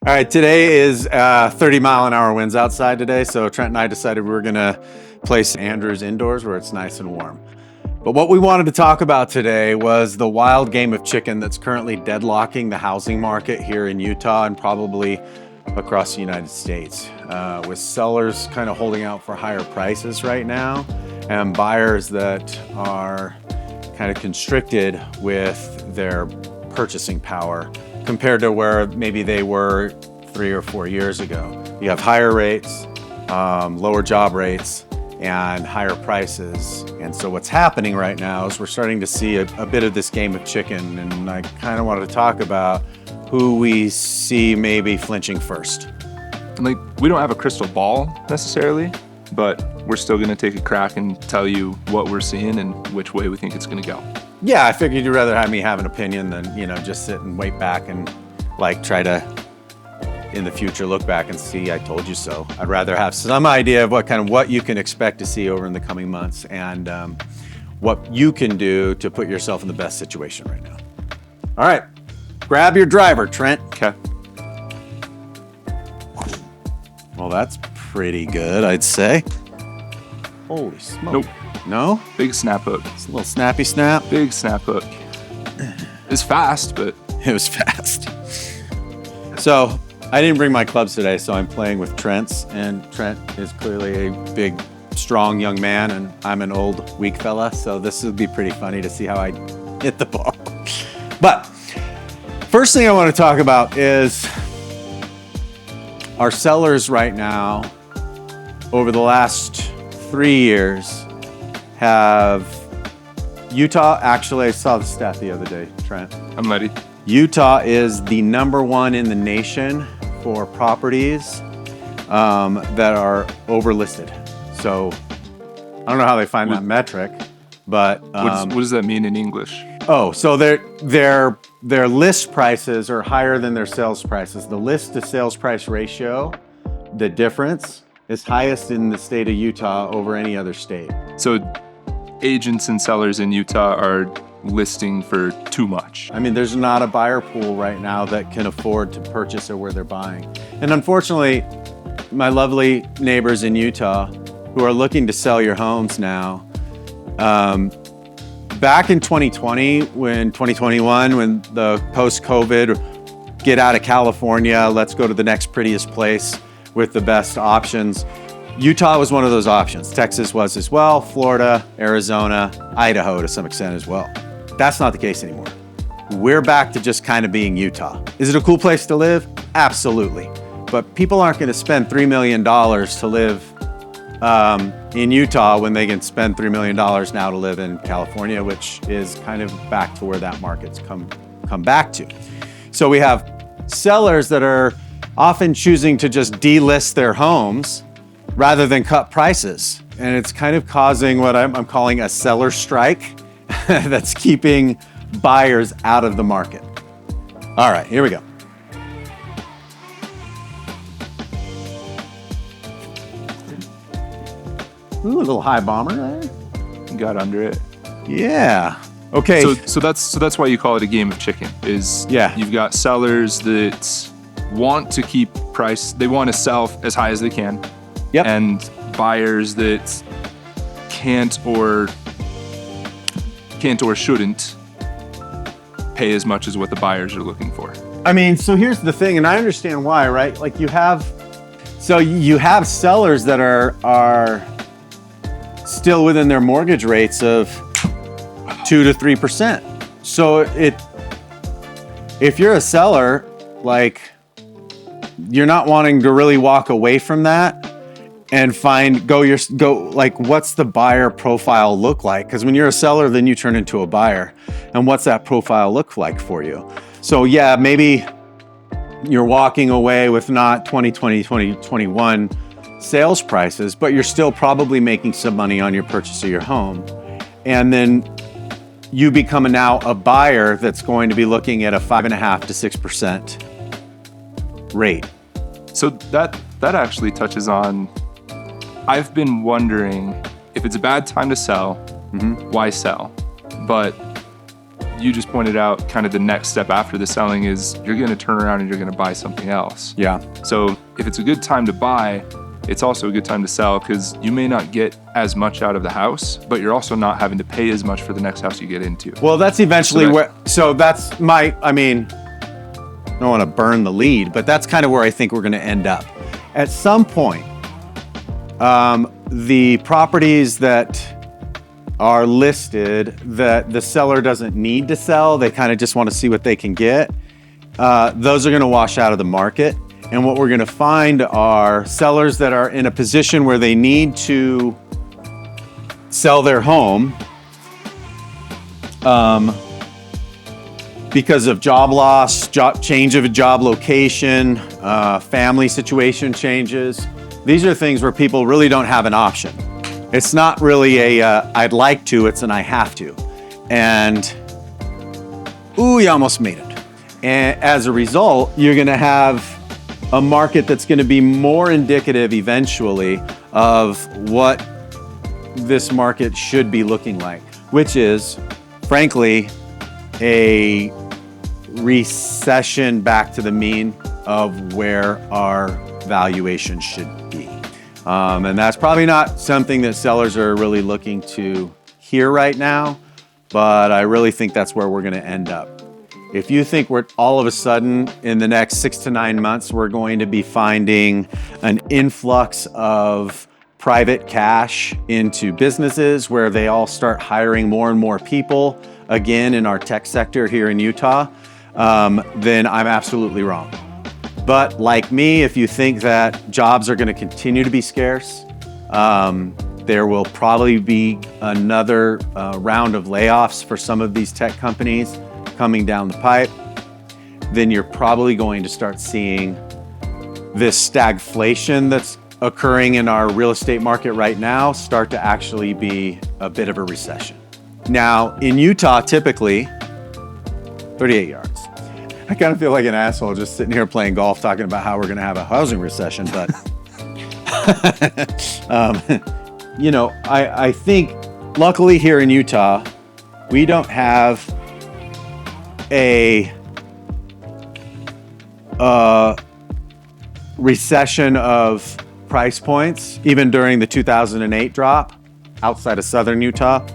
All right, today is 30-mile-an-hour winds outside today, so Trent and I decided we were going to place Andrews indoors where it's nice and warm. But what we wanted to talk about today was the wild game of chicken that's currently deadlocking the housing market here in Utah and probably across the United States, with sellers kind of holding out for higher prices right now and buyers that are kind of constricted with their purchasing power compared to where maybe they were 3 or 4 years ago. You have higher rates, lower job rates, and higher prices. And so what's happening right now is we're starting to see a bit of this game of chicken, and I kind of wanted to talk about who we see maybe flinching first. Like, we don't have a crystal ball necessarily, but we're still going to take a crack and tell you what we're seeing and which way we think it's going to go. Yeah, I figured you'd rather have me have an opinion than, just sit and wait back and try to, in the future, look back and see, I told you so. I'd rather have some idea of what you can expect to see over in the coming months and what you can do to put yourself in the best situation right now. All right, grab your driver, Trent. Okay. Well, that's pretty good, I'd say. Holy smoke. Nope. No? Big snap hook. It's a little snappy snap. Big snap hook. It's fast, but... It was fast. So, I didn't bring my clubs today, so I'm playing with Trent's, and Trent is clearly a big, strong young man, and I'm an old, weak fella, so this would be pretty funny to see how I hit the ball. But, first thing I want to talk about is our sellers right now, over the last 3 years, have Utah, actually, I saw the stat the other day, Trent. I'm ready. Utah is the #1 in the nation for properties that are overlisted. So I don't know how they find that metric, but what does that mean in English? Oh, so their list prices are higher than their sales prices. The list to sales price ratio, the difference, is highest in the state of Utah over any other state. So agents and sellers in Utah are listing for too much. I mean, there's not a buyer pool right now that can afford to purchase or where they're buying. And unfortunately, my lovely neighbors in Utah who are looking to sell your homes now, back in 2021, when the post-COVID, get out of California, let's go to the next prettiest place with the best options, Utah was one of those options. Texas was as well, Florida, Arizona, Idaho to some extent as well. That's not the case anymore. We're back to just kind of being Utah. Is it a cool place to live? Absolutely. But people aren't going to spend $3 million to live in Utah when they can spend $3 million now to live in California, which is kind of back to where that market's come back to. So we have sellers that are often choosing to just delist their homes rather than cut prices. And it's kind of causing what I'm calling a seller strike that's keeping buyers out of the market. All right, here we go. Ooh, a little high bomber there. Got under it. Yeah. Okay. So that's why you call it a game of chicken. You've got sellers that want to keep price, they want to sell as high as they can. Yep. And buyers that can't or shouldn't pay as much as what the buyers are looking for. I mean, so here's the thing, and I understand why, right? Like you have sellers that are still within their mortgage rates of 2 to 3%. So if you're a seller, like you're not wanting to really walk away from that and what's the buyer profile look like? Because when you're a seller, then you turn into a buyer. And what's that profile look like for you? So yeah, maybe you're walking away with not 2020, 2021 sales prices, but you're still probably making some money on your purchase of your home. And then you become now a buyer that's going to be looking at a 5.5 to 6% rate. So that actually touches on, I've been wondering if it's a bad time to sell, why sell? But you just pointed out kind of the next step after the selling is you're going to turn around and you're going to buy something else. Yeah. So if it's a good time to buy, it's also a good time to sell because you may not get as much out of the house, but you're also not having to pay as much for the next house you get into. Well, that's eventually that's my, I mean, I don't want to burn the lead, but that's kind of where I think we're going to end up. At some point, the properties that are listed that the seller doesn't need to sell, they kind of just want to see what they can get, those are going to wash out of the market. And what we're going to find are sellers that are in a position where they need to sell their home because of job loss, change of a job location, family situation changes. These are things where people really don't have an option. It's not really I'd like to, it's an I have to. And, ooh, you almost made it. And as a result, you're gonna have a market that's gonna be more indicative eventually of what this market should be looking like, which is, frankly, a recession back to the mean of where our valuation should be. And that's probably not something that sellers are really looking to hear right now, but I really think that's where we're going to end up. If you think we're all of a sudden in the next 6 to 9 months, we're going to be finding an influx of private cash into businesses where they all start hiring more and more people, again, in our tech sector here in Utah, then I'm absolutely wrong. But like me, if you think that jobs are going to continue to be scarce, there will probably be another round of layoffs for some of these tech companies coming down the pipe, then you're probably going to start seeing this stagflation that's occurring in our real estate market right now start to actually be a bit of a recession. Now, in Utah, typically, 38 yards. I kind of feel like an asshole just sitting here playing golf talking about how we're going to have a housing recession, but I think luckily here in Utah, we don't have a recession of price points, even during the 2008 drop outside of southern Utah.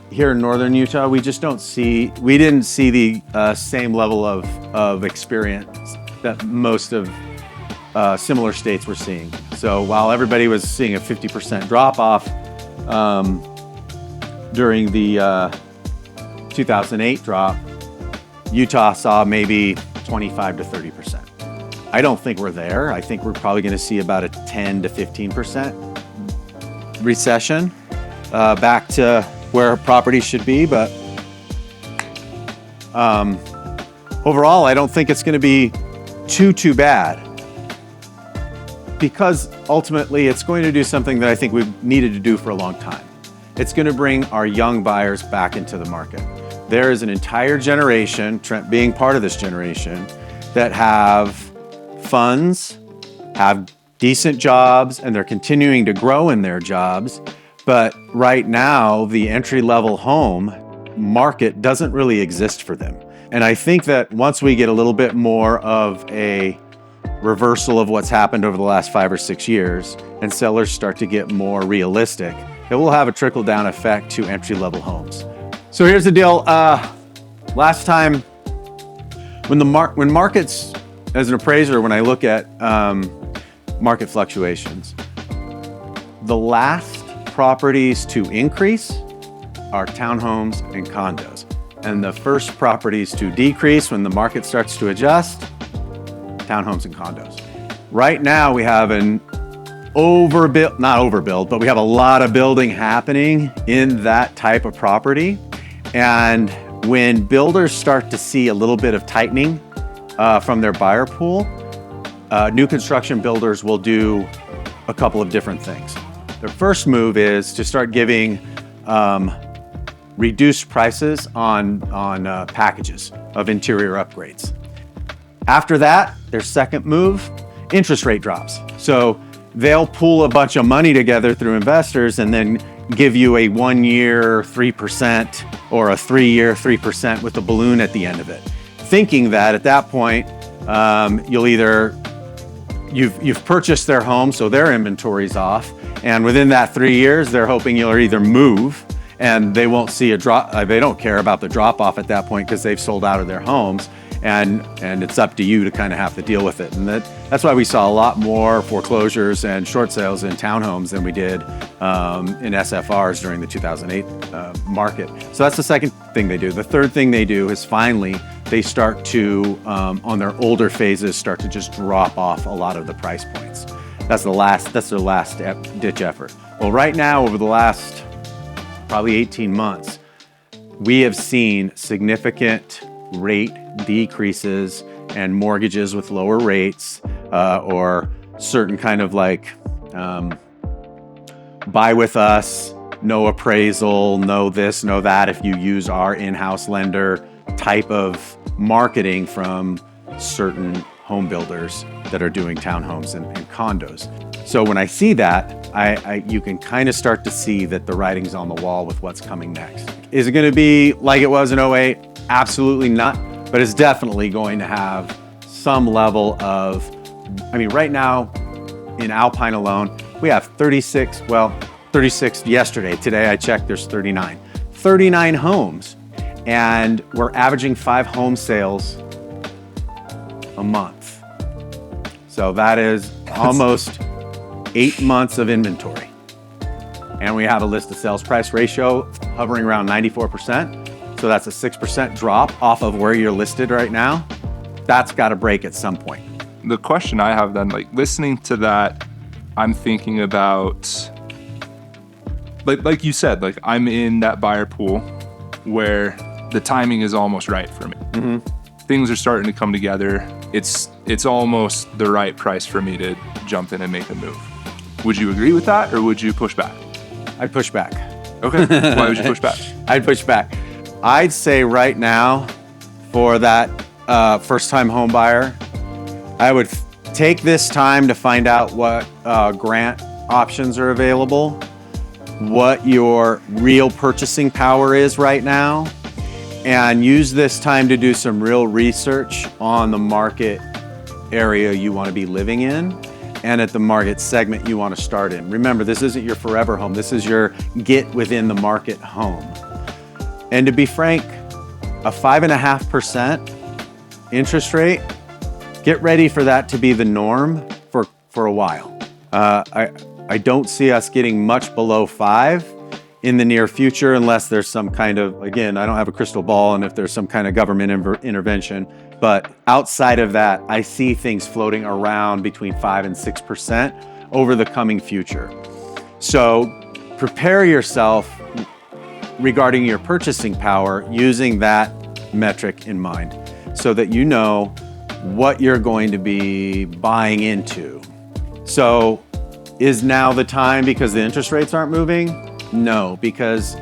Here in northern Utah, we didn't see the same level of experience that most of similar states were seeing. So while everybody was seeing a 50% drop off during the 2008 drop, Utah saw maybe 25 to 30%. I don't think we're there. I think we're probably going to see about a 10 to 15% recession back to where property should be, but overall, I don't think it's going to be too bad, because ultimately it's going to do something that I think we've needed to do for a long time. It's going to bring our young buyers back into the market. There is an entire generation, Trent being part of this generation, that have funds, have decent jobs, and they're continuing to grow in their jobs. But right now, the entry-level home market doesn't really exist for them. And I think that once we get a little bit more of a reversal of what's happened over the last 5 or 6 years, and sellers start to get more realistic, it will have a trickle-down effect to entry-level homes. So here's the deal. Last time, when markets, as an appraiser, when I look at market fluctuations, the last properties to increase are townhomes and condos. And the first properties to decrease when the market starts to adjust, townhomes and condos. Right now we have not overbuild, but we have a lot of building happening in that type of property. And when builders start to see a little bit of tightening from their buyer pool, new construction builders will do a couple of different things. Their first move is to start giving reduced prices on packages of interior upgrades. After that, their second move, interest rate drops. So they'll pool a bunch of money together through investors and then give you a 1-year 3% or a 3-year 3% with a balloon at the end of it, thinking that at that point you've purchased their home, so their inventory's off, and within that 3 years they're hoping you'll either move and they won't see a drop. They don't care about the drop off at that point because they've sold out of their homes, and it's up to you to kind of have to deal with it. And that's why we saw a lot more foreclosures and short sales in townhomes than we did in SFRs during the 2008 market. So that's the second thing they do. The third thing they do is finally they start to, on their older phases, start to just drop off a lot of the price points. That's their last ditch effort. Well, right now, over the last probably 18 months, we have seen significant rate decreases and mortgages with lower rates, or certain kind of like buy with us, no appraisal, no this, no that, if you use our in-house lender type of marketing from certain home builders that are doing townhomes and condos. So when I see that, you can kind of start to see that the writing's on the wall with what's coming next. Is it going to be like it was in 08? Absolutely not, but it's definitely going to have some level of, I mean, right now in Alpine alone, we have 36 yesterday. Today I checked, there's 39 homes, and we're averaging 5 home sales a month. So that is almost 8 months of inventory. And we have a list to sales price ratio hovering around 94%. So that's a 6% drop off of where you're listed right now. That's got to break at some point. The question I have then, like listening to that, I'm thinking about, like you said, like I'm in that buyer pool where the timing is almost right for me. Mm-hmm. Things are starting to come together. It's almost the right price for me to jump in and make a move. Would you agree with that, or would you push back? I'd push back. Okay. Why would you push back? I'd push back. I'd say right now, for that first-time home buyer, I would take this time to find out what grant options are available, what your real purchasing power is right now, and use this time to do some real research on the market area you want to be living in and at the market segment you want to start in. Remember, this isn't your forever home. This is your get within the market home. And to be frank, a 5.5% interest rate, get ready for that to be the norm for a while. I don't see us getting much below 5 in the near future unless there's some kind of, again, I don't have a crystal ball, and if there's some kind of government intervention. But outside of that, I see things floating around between 5 and 6% over the coming future. So prepare yourself regarding your purchasing power using that metric in mind so that you know what you're going to be buying into. So is now the time because the interest rates aren't moving? No, because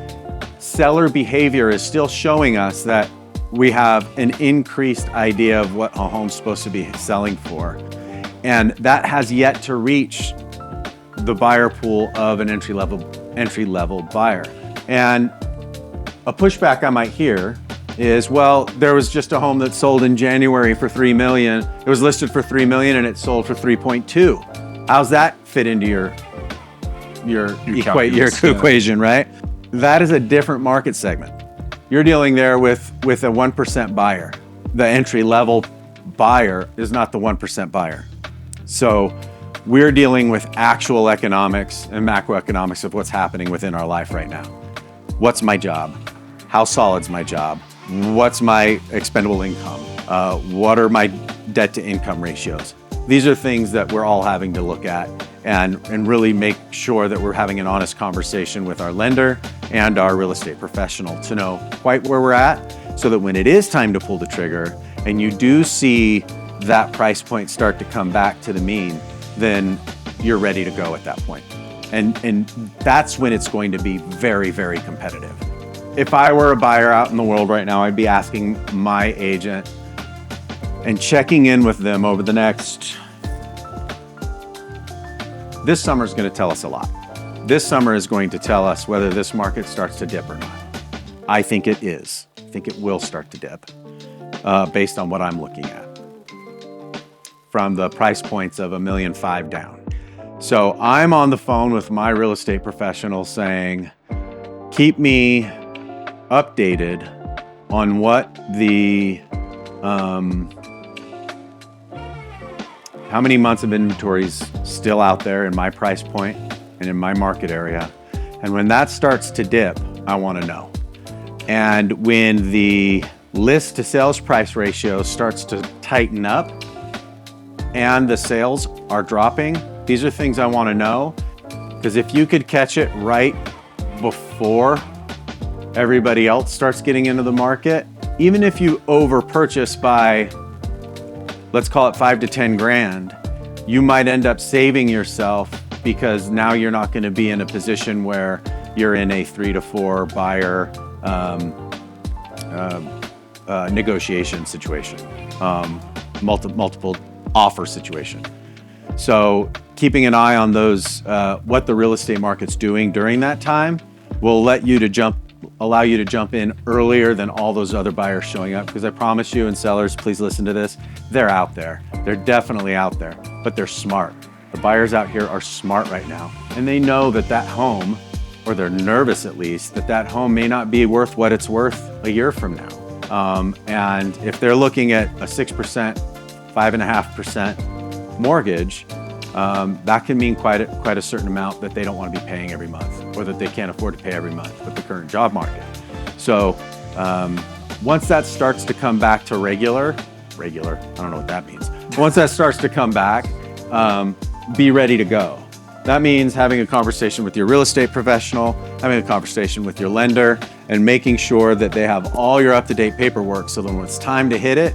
seller behavior is still showing us that we have an increased idea of what a home's supposed to be selling for. And that has yet to reach the buyer pool of an entry-level buyer. And a pushback I might hear is, well, there was just a home that sold in January for $3 million. It was listed for $3 million and it sold for 3.2. How's that fit into your equation, right? That is a different market segment. You're dealing there with a 1% buyer. The entry-level buyer is not the 1% buyer. So we're dealing with actual economics and macroeconomics of what's happening within our life right now. What's my job? How solid's my job? What's my expendable income? What are my debt to income ratios? These are things that we're all having to look at and really make sure that we're having an honest conversation with our lender and our real estate professional to know quite where we're at, so that when it is time to pull the trigger and you do see that price point start to come back to the mean, then you're ready to go at that point. And that's when it's going to be very, very competitive. If I were a buyer out in the world right now, I'd be asking my agent and checking in with them over the next, this summer is going to tell us a lot. This summer is going to tell us whether this market starts to dip or not. I think it is. I think it will start to dip based on what I'm looking at from the price points of $1.5 million down. So I'm on the phone with my real estate professional saying, keep me updated on what the, how many months of inventory is still out there in my price point and in my market area. And when that starts to dip, I want to know. And when the list to sales price ratio starts to tighten up and the sales are dropping, these are things I want to know, because if you could catch it right before everybody else starts getting into the market, even if you over purchase by, let's call it 5 to 10 grand, you might end up saving yourself because now you're not going to be in a position where you're in a 3 to 4 buyer negotiation situation, multiple offer situation. So keeping an eye on those, what the real estate market's doing during that time will allow you to jump in earlier than all those other buyers showing up. Because I promise you, and sellers, please listen to this, they're out there. They're definitely out there, but they're smart. The buyers out here are smart right now. And they know that that home, or they're nervous at least, that that home may not be worth what it's worth a year from now. And if they're looking at a 6%, 5.5% mortgage, that can mean quite a certain amount that they don't want to be paying every month, or that they can't afford to pay every month with the current job market. So once that starts to come back to regular, I don't know what that means. Once that starts to come back, be ready to go. That means having a conversation with your real estate professional, having a conversation with your lender, and making sure that they have all your up-to-date paperwork so that when it's time to hit it,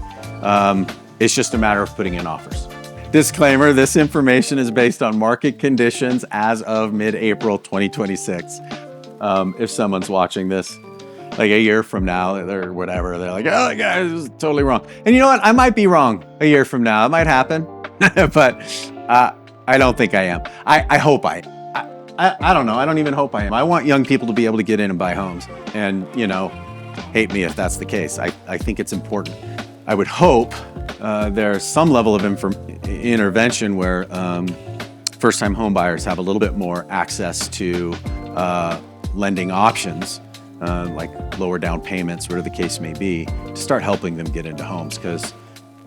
it's just a matter of putting in offers. Disclaimer, this information is based on market conditions as of mid-April 2026. If someone's watching this like a year from now or whatever, they're like, oh, guys, this is totally wrong. And you know what? I might be wrong a year from now. It might happen, but I don't think I am. I hope I don't know. I don't even hope I am. I want young people to be able to get in and buy homes and, hate me if that's the case. I think it's important. I would hope there's some level of intervention where first-time home buyers have a little bit more access to lending options, like lower down payments, whatever the case may be, to start helping them get into homes. Because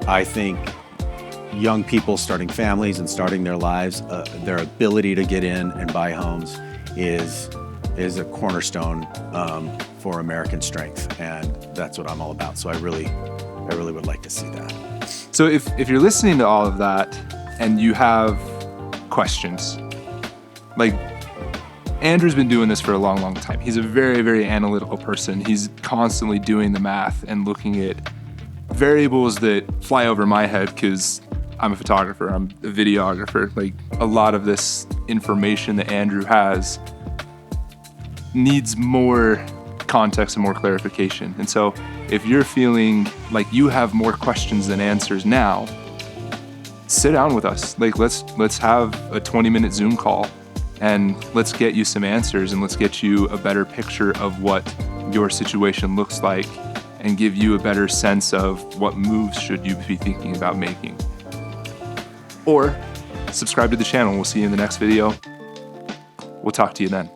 I think young people starting families and starting their lives, their ability to get in and buy homes is a cornerstone for American strength, and that's what I'm all about. So I really would like to see that. So if you're listening to all of that and you have questions, like Andrew's been doing this for a long, long time. He's a very, very analytical person. He's constantly doing the math and looking at variables that fly over my head because I'm a photographer, I'm a videographer. Like, a lot of this information that Andrew has needs more context and more clarification. And so if you're feeling like you have more questions than answers now, sit down with us. Like, let's have a 20-minute Zoom call and let's get you some answers and let's get you a better picture of what your situation looks like and give you a better sense of what moves should you be thinking about making. Or subscribe to the channel. We'll see you in the next video. We'll talk to you then.